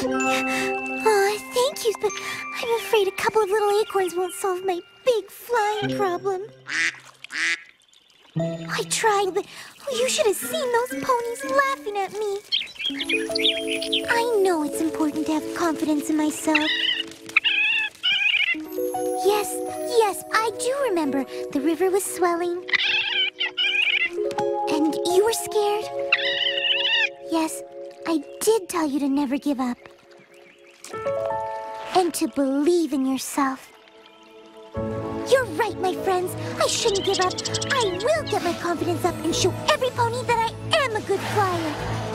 Oh, thank you, but I'm afraid a couple of little acorns won't solve my big flying problem. I tried, but you should have seen those ponies laughing at me. I know it's important to have confidence in myself. Yes, I do remember. The river was swelling. And you were scared. Yes, I did tell you to never give up. And to believe in yourself. You're right, my friends. I shouldn't give up. I will get my confidence up and show every pony that I am a good flyer.